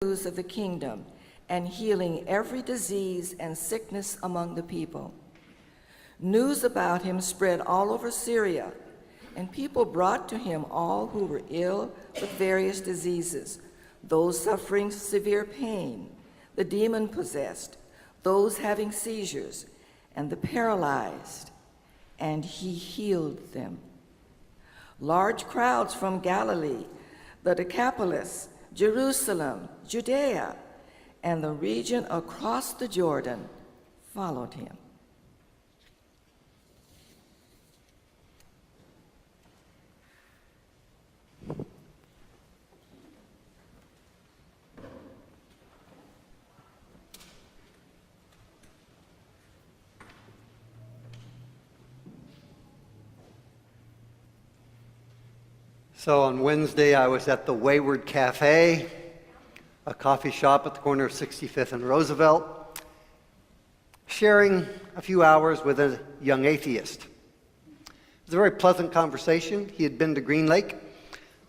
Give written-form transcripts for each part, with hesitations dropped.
news of the kingdom and healing every disease and sickness among the people. News about him spread all over Syria, and people brought to him all who were ill with various diseases, those suffering severe pain, the demon-possessed, those having seizures, and the paralyzed, and he healed them. Large crowds from Galilee, the Decapolis, Jerusalem, Judea, and the region across the Jordan followed him. So on Wednesday, I was at the Wayward Cafe, a coffee shop at the corner of 65th and Roosevelt, sharing a few hours with a young atheist. It was a very pleasant conversation. He had been to Green Lake.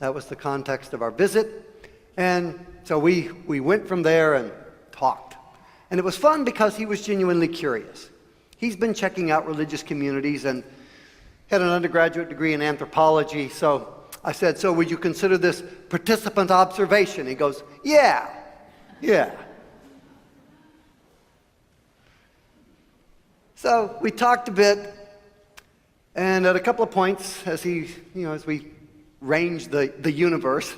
That was the context of our visit. And so we went from there and talked. And it was fun because he was genuinely curious. He's been checking out religious communities and had an undergraduate degree in anthropology. So I said, so would you consider this participant observation? He goes, yeah. So we talked a bit, and at a couple of points, as we ranged the universe,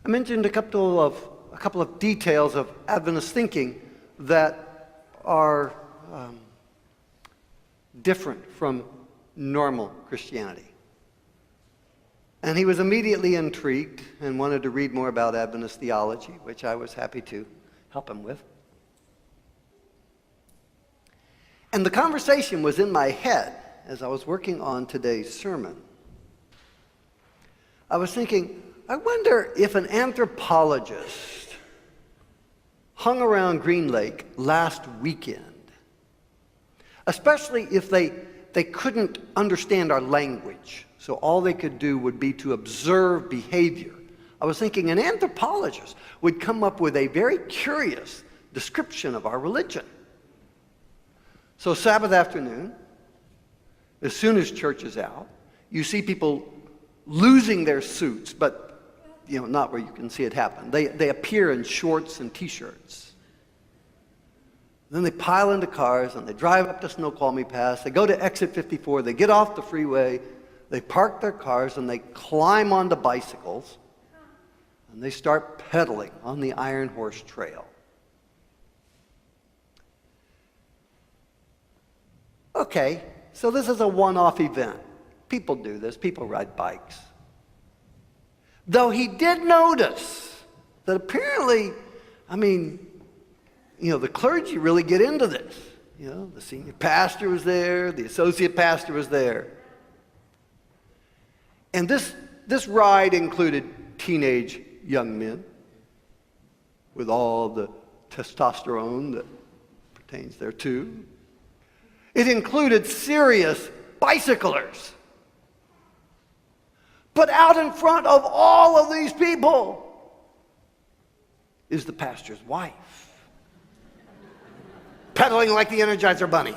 I mentioned a couple of details of Adventist thinking that are different from normal Christianity. And he was immediately intrigued and wanted to read more about Adventist theology, which I was happy to help him with. And the conversation was in my head as I was working on today's sermon. I was thinking, I wonder if an anthropologist hung around Green Lake last weekend, especially if they couldn't understand our language. So all they could do would be to observe behavior. I was thinking an anthropologist would come up with a very curious description of our religion. So Sabbath afternoon, as soon as church is out, you see people losing their suits, but not where you can see it happen. They appear in shorts and t-shirts. Then they pile into cars and they drive up to Snoqualmie Pass. They go to exit 54. They get off the freeway. They park their cars and they climb onto bicycles and they start pedaling on the Iron Horse Trail. Okay, so this is a one-off event. People do this. People ride bikes. Though he did notice that apparently, the clergy really get into this. The senior pastor was there. The associate pastor was there. And this ride included teenage young men with all the testosterone that pertains thereto. It included serious bicyclers. But out in front of all of these people is the pastor's wife, pedaling like the Energizer Bunny.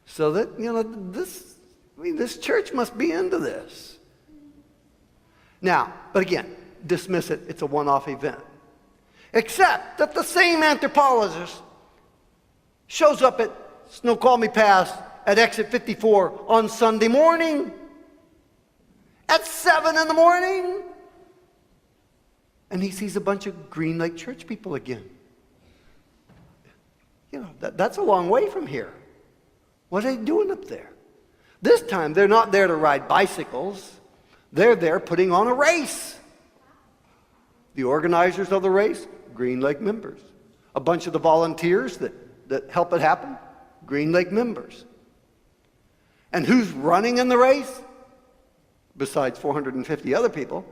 So that, this church must be into this. Now, but again, dismiss it. It's a one-off event. Except that the same anthropologist shows up at Snoqualmie Pass at exit 54 on Sunday morning at 7 in the morning. And he sees a bunch of Green Lake church people again. That's a long way from here. What are they doing up there? This time, they're not there to ride bicycles. They're there putting on a race. The organizers of the race, Green Lake members. A bunch of the volunteers that help it happen, Green Lake members. And who's running in the race? Besides 450 other people,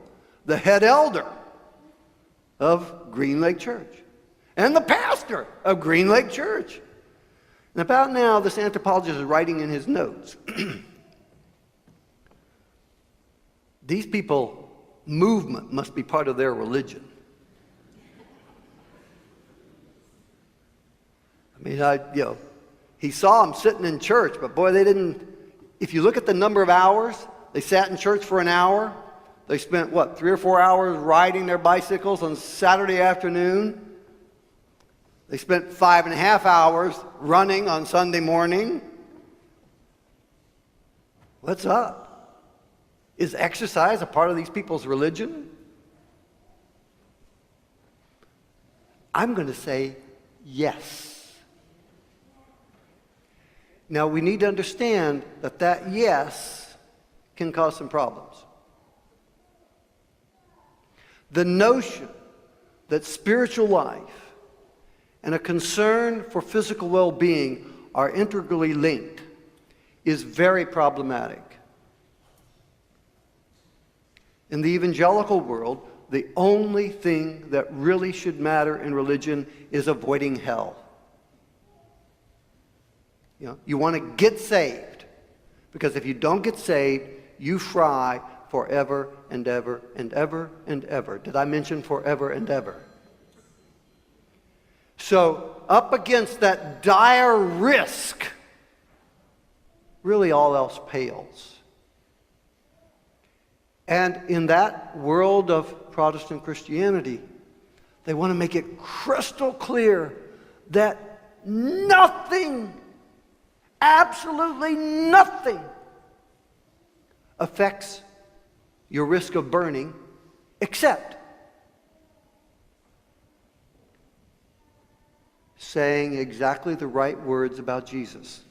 the head elder of Green Lake Church and the pastor of Green Lake Church. And about now, this anthropologist is writing in his notes. These people movement must be part of their religion. I mean, he saw them sitting in church, but boy, they didn't. If you look at the number of hours, they sat in church for an hour. They spent, 3 or 4 hours riding their bicycles on Saturday afternoon. They spent 5.5 hours running on Sunday morning. What's up? Is exercise a part of these people's religion? I'm going to say yes. Now, we need to understand that yes can cause some problems. The notion that spiritual life and a concern for physical well-being are integrally linked is very problematic. In the evangelical world, the only thing that really should matter in religion is avoiding hell. You want to get saved, because if you don't get saved, you fry forever and ever and ever and ever. Did I mention forever and ever? So, up against that dire risk, really all else pales. And in that world of Protestant Christianity, they want to make it crystal clear that nothing, absolutely nothing, affects your risk of burning except saying exactly the right words about Jesus.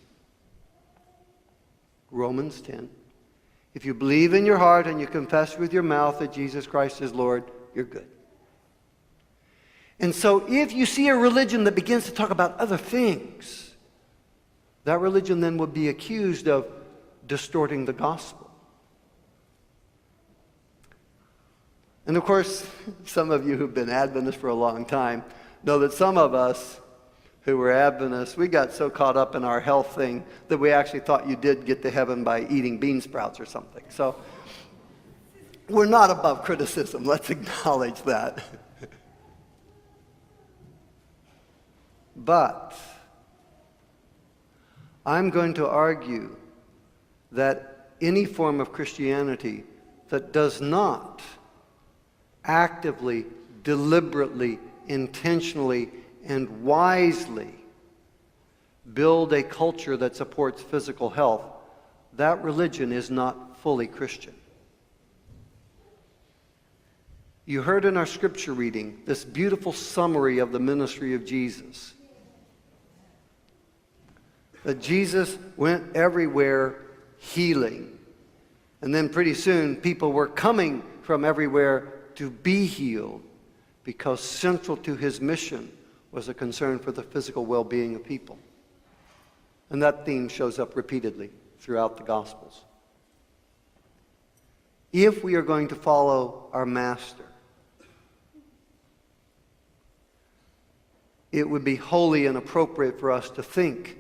Romans 10. If you believe in your heart and you confess with your mouth that Jesus Christ is Lord, you're good. And so if you see a religion that begins to talk about other things, that religion then would be accused of distorting the gospel. And of course, some of you who've been Adventists for a long time know that some of us who were Adventists, we got so caught up in our health thing that we actually thought you did get to heaven by eating bean sprouts or something. So we're not above criticism. Let's acknowledge that. But I'm going to argue that any form of Christianity that does not actively, deliberately, intentionally, and wisely build a culture that supports physical health, that religion is not fully Christian. You heard in our scripture reading this beautiful summary of the ministry of Jesus. That Jesus went everywhere healing. And then pretty soon people were coming from everywhere to be healed, because central to his mission was a concern for the physical well-being of people. And that theme shows up repeatedly throughout the Gospels. If we are going to follow our Master, it would be wholly inappropriate for us to think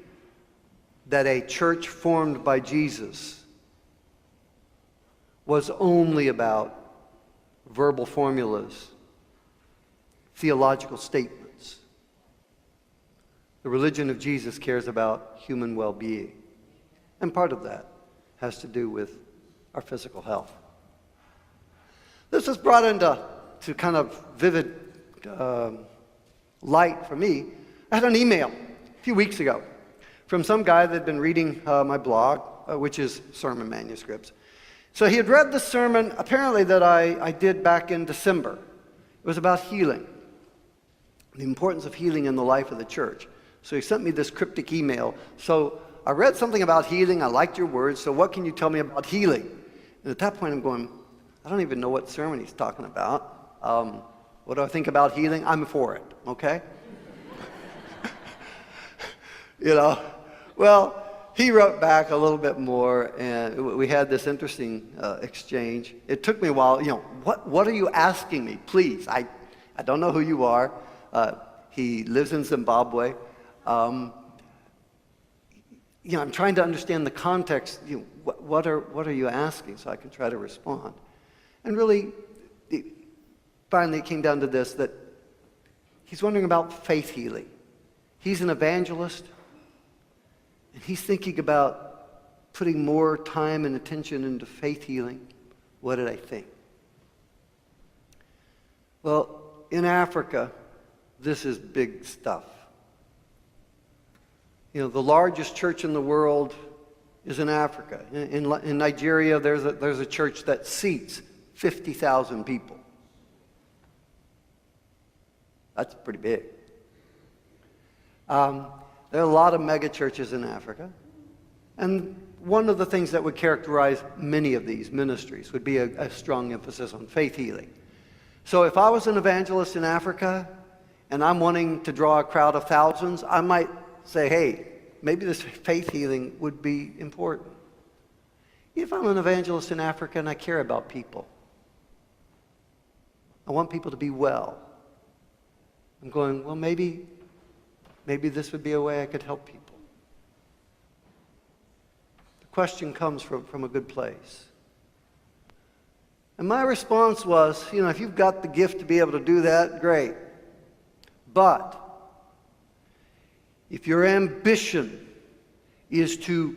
that a church formed by Jesus was only about verbal formulas, theological statements. The religion of Jesus cares about human well-being. And part of that has to do with our physical health. This was brought into kind of vivid light for me. I had an email a few weeks ago from some guy that had been reading my blog, which is sermon manuscripts. So he had read the sermon, apparently, that I did back in December. It was about healing, the importance of healing in the life of the church. So he sent me this cryptic email. So I read something about healing. I liked your words. So what can you tell me about healing? And at that point, I'm going, I don't even know what sermon he's talking about. What do I think about healing? I'm for it, okay? Well, he wrote back a little bit more, and we had this interesting exchange. It took me a while. What are you asking me? Please, I don't know who you are. He lives in Zimbabwe. I'm trying to understand the context. What are you asking so I can try to respond? And really, finally it came down to this, that he's wondering about faith healing. He's an evangelist, and he's thinking about putting more time and attention into faith healing. What did I think? Well, in Africa, this is big stuff. You know, the largest church in the world is in Africa. In Nigeria, there's a church that seats 50,000 people. That's pretty big. There are a lot of mega churches in Africa. And one of the things that would characterize many of these ministries would be a strong emphasis on faith healing. So if I was an evangelist in Africa and I'm wanting to draw a crowd of thousands, I might say, hey, maybe this faith healing would be important. If I'm an evangelist in Africa and I care about people, I want people to be well, I'm going, well, maybe this would be a way I could help people. The question comes from a good place. And my response was, if you've got the gift to be able to do that, great. But if your ambition is to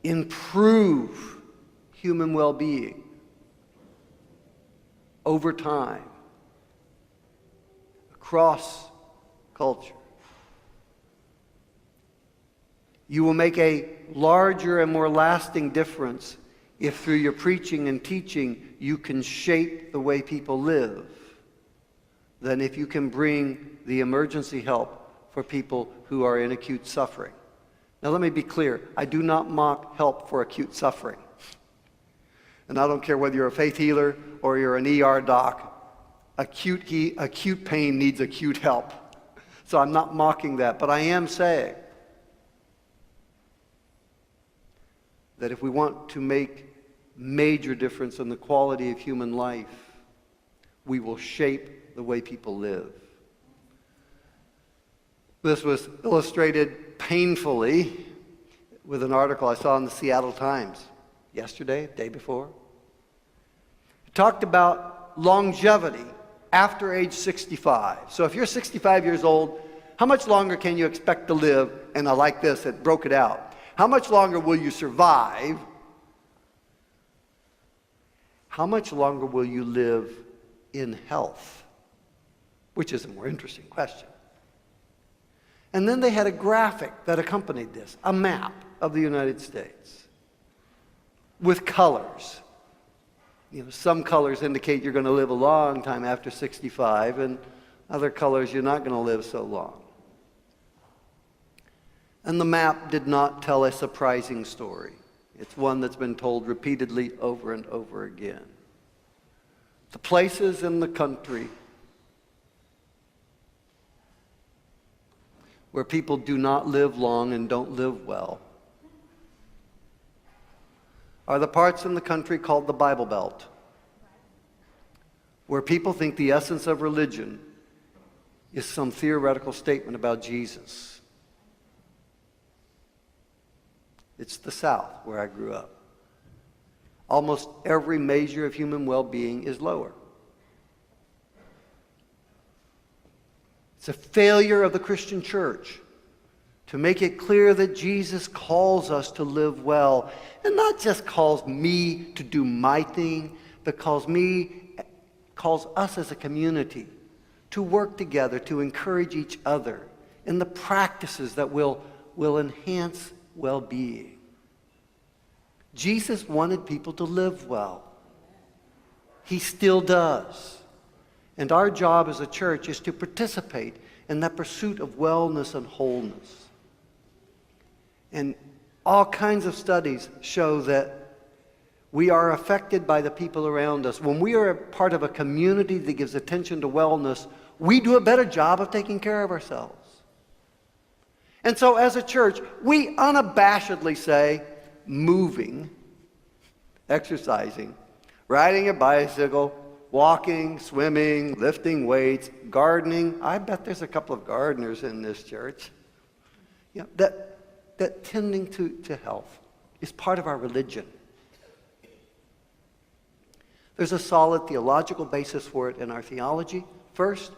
improve human well-being over time, across culture, you will make a larger and more lasting difference if through your preaching and teaching you can shape the way people live than if you can bring the emergency help for people who are in acute suffering. Now let me be clear, I do not mock help for acute suffering. And I don't care whether you're a faith healer or you're an ER doc, acute pain needs acute help. So I'm not mocking that, but I am saying that if we want to make major difference in the quality of human life, we will shape the way people live. This was illustrated painfully with an article I saw in the Seattle Times yesterday, day before. It talked about longevity after age 65. So if you're 65 years old, how much longer can you expect to live? And I like this, it broke it out. How much longer will you survive? How much longer will you live in health? Which is a more interesting question. And then they had a graphic that accompanied this, a map of the United States with colors. Some colors indicate you're going to live a long time after 65, and other colors you're not going to live so long. And the map did not tell a surprising story. It's one that's been told repeatedly over and over again. The places in the country where people do not live long and don't live well are the parts in the country called the Bible Belt, where people think the essence of religion is some theoretical statement about Jesus. It's the South, where I grew up. Almost every measure of human well-being is lower. It's a failure of the Christian church to make it clear that Jesus calls us to live well, and not just calls me to do my thing, but calls us as a community to work together, to encourage each other in the practices that will enhance well-being. Jesus wanted people to live well. He still does. And our job as a church is to participate in that pursuit of wellness and wholeness. And all kinds of studies show that we are affected by the people around us. When we are a part of a community that gives attention to wellness, we do a better job of taking care of ourselves. And so as a church, we unabashedly say, moving, exercising, riding a bicycle, walking, swimming, lifting weights, gardening. I bet there's a couple of gardeners in this church. That tending to health is part of our religion. There's a solid theological basis for it in our theology. First,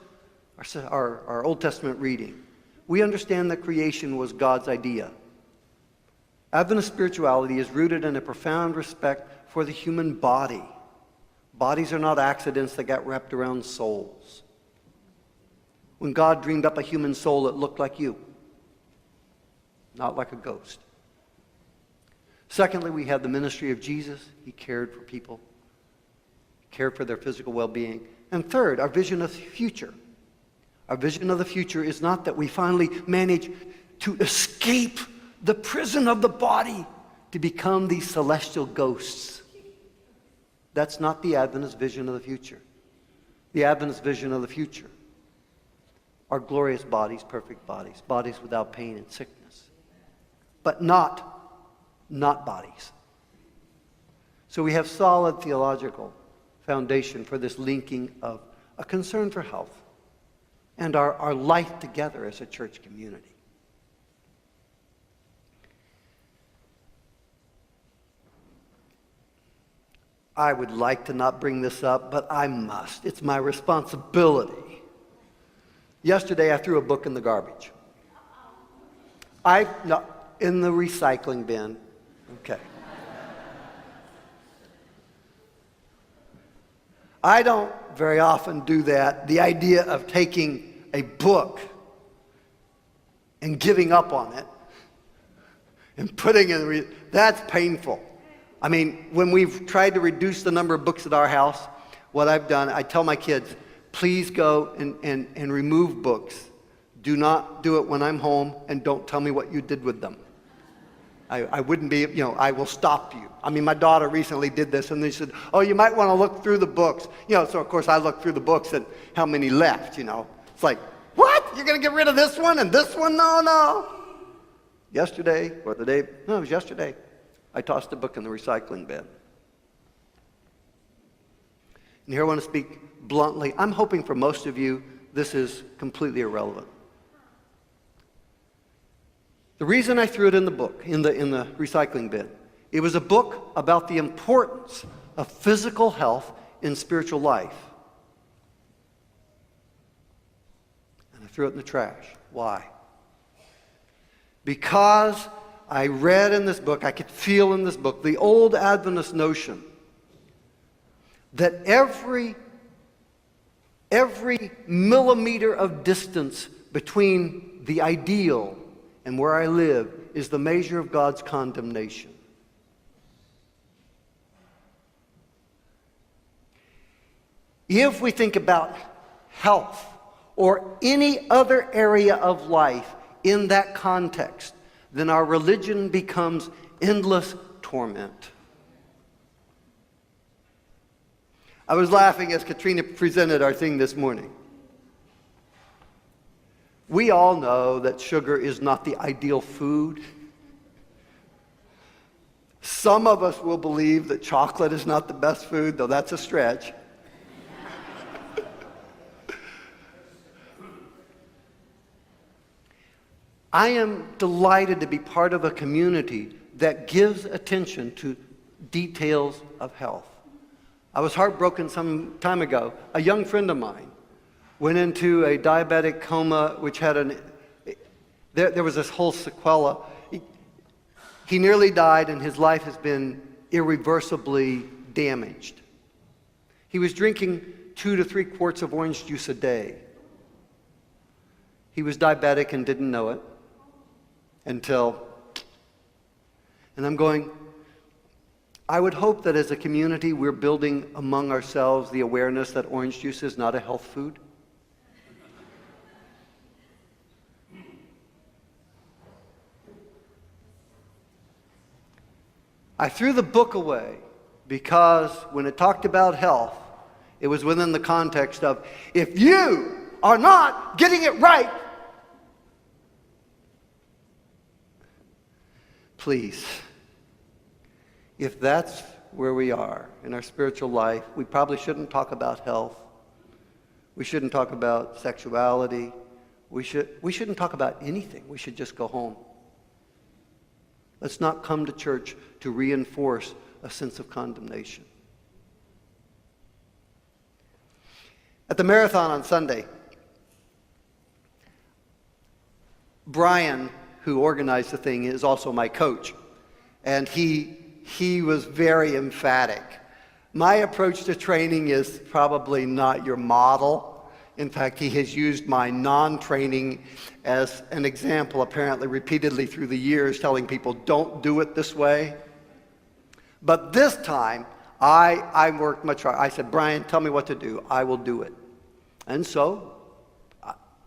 our Old Testament reading. We understand that creation was God's idea. Adventist spirituality is rooted in a profound respect for the human body. Bodies are not accidents that got wrapped around souls. When God dreamed up a human soul, it looked like you, not like a ghost. Secondly, we have the ministry of Jesus. He cared for people, cared for their physical well-being. And third, our vision of the future. Our vision of the future is not that we finally manage to escape the prison of the body to become these celestial ghosts. That's not the Adventist vision of the future. The Adventist vision of the future are glorious bodies, perfect bodies, bodies without pain and sickness, but not bodies. So we have solid theological foundation for this linking of a concern for health and our life together as a church community. I would like to not bring this up, but I must. It's my responsibility. Yesterday, I threw a book in the garbage. In the recycling bin. Okay. I don't very often do that. The idea of taking a book and giving up on it and putting it that's painful. I mean, when we've tried to reduce the number of books at our house, what I've done, I tell my kids, please go and remove books. Do not do it when I'm home, and don't tell me what you did with them. I wouldn't be, I will stop you. I mean, my daughter recently did this, and they said, oh, you might want to look through the books. So of course I looked through the books and how many left, It's like, what? You're going to get rid of this one and this one? No. Yesterday, or the day, no, it was yesterday, I tossed a book in the recycling bin. And here I want to speak bluntly. I'm hoping for most of you this is completely irrelevant. The reason I threw it in the book, in the recycling bin, it was a book about the importance of physical health in spiritual life. And I threw it in the trash. Why? Because I read in this book, I could feel in this book, the old Adventist notion that every millimeter of distance between the ideal and where I live is the measure of God's condemnation. If we think about health or any other area of life in that context, then our religion becomes endless torment. I was laughing as Katrina presented our thing this morning. We all know that sugar is not the ideal food. Some of us will believe that chocolate is not the best food, though that's a stretch. I am delighted to be part of a community that gives attention to details of health. I was heartbroken some time ago. A young friend of mine went into a diabetic coma, which had there was this whole sequela. He nearly died, and his life has been irreversibly damaged. He was drinking 2 to 3 quarts of orange juice a day. He was diabetic and didn't know it until, and I'm going, I would hope that as a community we're building among ourselves the awareness that orange juice is not a health food. I threw the book away because when it talked about health, it was within the context of, if you are not getting it right, please, if that's where we are in our spiritual life, we probably shouldn't talk about health. We shouldn't talk about sexuality. We shouldn't talk about anything. We should just go home. Let's not come to church to reinforce a sense of condemnation. the marathon on Sunday, Brian, who organized the thing, is also my coach. And he was very emphatic. My approach to training is probably not your model. In fact, he has used my non-training as an example, apparently repeatedly through the years, telling people, don't do it this way. But this time, I worked much harder. I said, Brian, tell me what to do. I will do it. And so,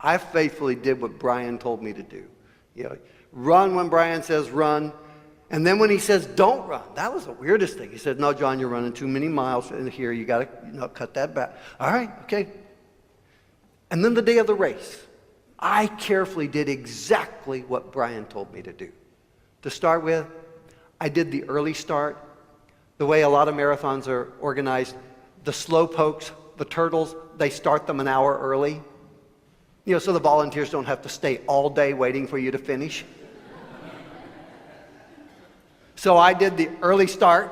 I faithfully did what Brian told me to do. You know, run when Brian says run. And then when he says don't run, that was the weirdest thing. He said, no, John, you're running too many miles in here. You got to cut that back. All right, okay. And then the day of the race, I carefully did exactly what Brian told me to do. To start with, I did the early start. The way a lot of marathons are organized, the slow pokes, the turtles, they start them an hour early. You know, so the volunteers don't have to stay all day waiting for you to finish. So I did the early start,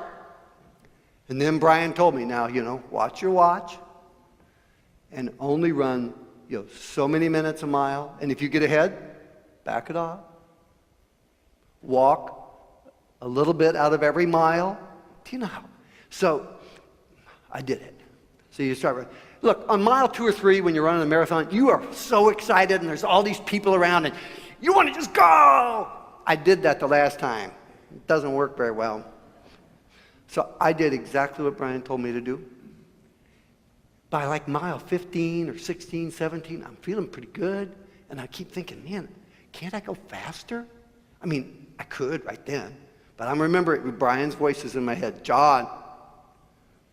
and then Brian told me, now, watch your watch, and only run, so many minutes a mile, and if you get ahead, back it off. Walk a little bit out of every mile. Do you know how? So I did it. So you start with, look, on mile 2 or 3 when you're running a marathon, you are so excited, and there's all these people around, and you want to just go. I did that the last time. It doesn't work very well. So I did exactly what Brian told me to do. By like mile 15 or 16, 17, I'm feeling pretty good. And I keep thinking, man, can't I go faster? I mean, I could right then. But I'm remembering Brian's voices in my head. John,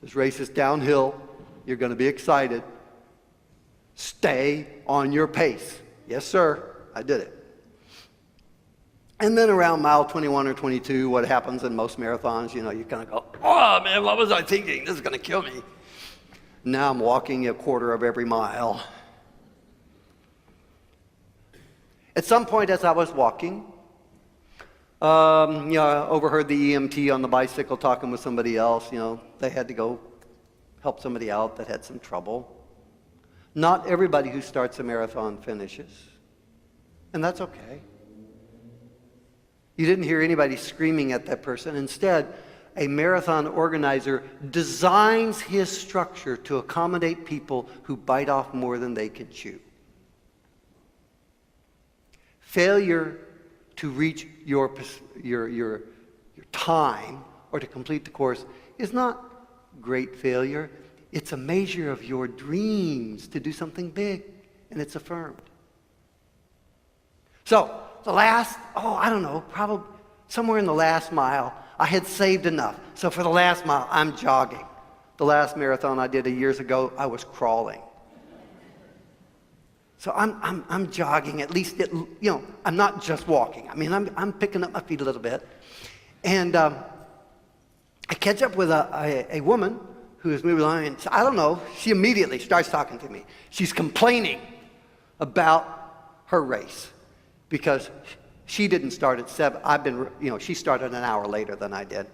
this race is downhill. You're going to be excited. Stay on your pace. Yes, sir. I did it. And then around mile 21 or 22, what happens in most marathons, you kind of go, oh, man, what was I thinking? This is going to kill me. Now I'm walking a quarter of every mile. At some point as I was walking, I overheard the EMT on the bicycle talking with somebody else. They had to go help somebody out that had some trouble. Not everybody who starts a marathon finishes, and that's okay. You didn't hear anybody screaming at that person. Instead, a marathon organizer designs his structure to accommodate people who bite off more than they can chew. Failure to reach your time or to complete the course is not great failure. It's a measure of your dreams to do something big, and it's affirmed. So, the last, probably somewhere in the last mile, I had saved enough. So for the last mile, I'm jogging. The last marathon I did years ago, I was crawling. So I'm jogging, at least, I'm not just walking. I mean, I'm picking up my feet a little bit. And I catch up with a woman who is moving along, and I don't know, she immediately starts talking to me. She's complaining about her race. Because she didn't start at 7. She started an hour later than I did.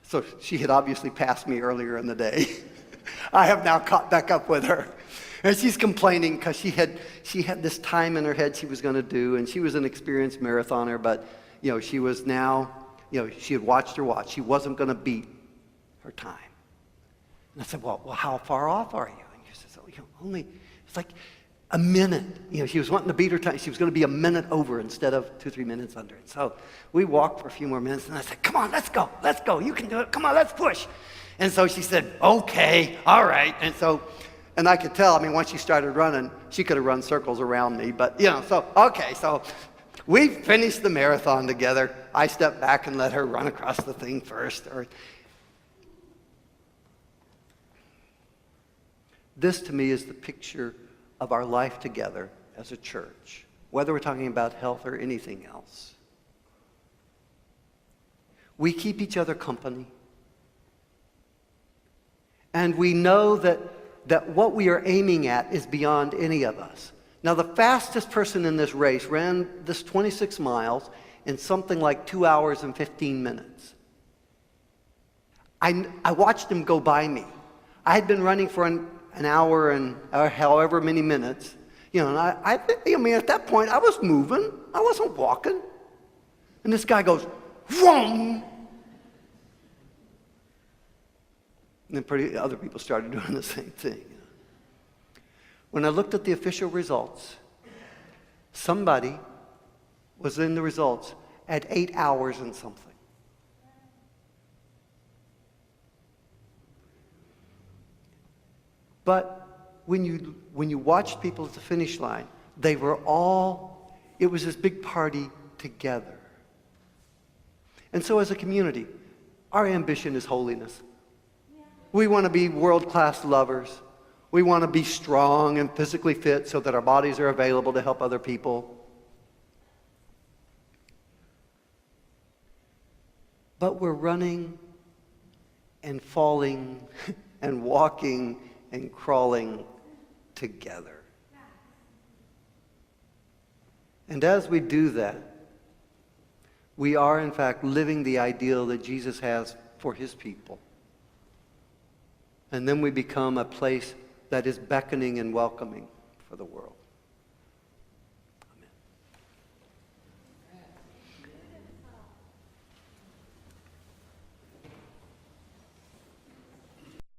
So she had obviously passed me earlier in the day. I have now caught back up with her. And she's complaining because she had this time in her head she was going to do, and she was an experienced marathoner, but, she was now, she had watched her watch. She wasn't going to beat her time. And I said, well, how far off are you? And she said, it's like a minute. She was wanting to beat her time. She was going to be a minute over instead of 2-3 minutes under. And so we walked for a few more minutes, and I said, come on, let's go. You can do it. Come on, let's push. And so she said, okay, all right. And I could tell, once she started running, she could have run circles around me. But, so we finished the marathon together. I stepped back and let her run across the thing first. This, to me, is the picture of our life together as a church, whether we're talking about health or anything else. We keep each other company. And we know that what we are aiming at is beyond any of us. Now, the fastest person in this race ran this 26 miles in something like 2 hours and 15 minutes. I watched him go by me. I had been running for an hour and or however many minutes. You know, and I mean, at that point, I was moving. I wasn't walking. And this guy goes, vroom! And then other people started doing the same thing. When I looked at the official results, somebody was in the results at 8 hours and something. But when you watched people at the finish line, it was this big party together. And so as a community, our ambition is holiness. We want to be world-class lovers. We want to be strong and physically fit so that our bodies are available to help other people. But we're running and falling and walking and crawling together. And as we do that, we are in fact living the ideal that Jesus has for his people. And then we become a place that is beckoning and welcoming for the world.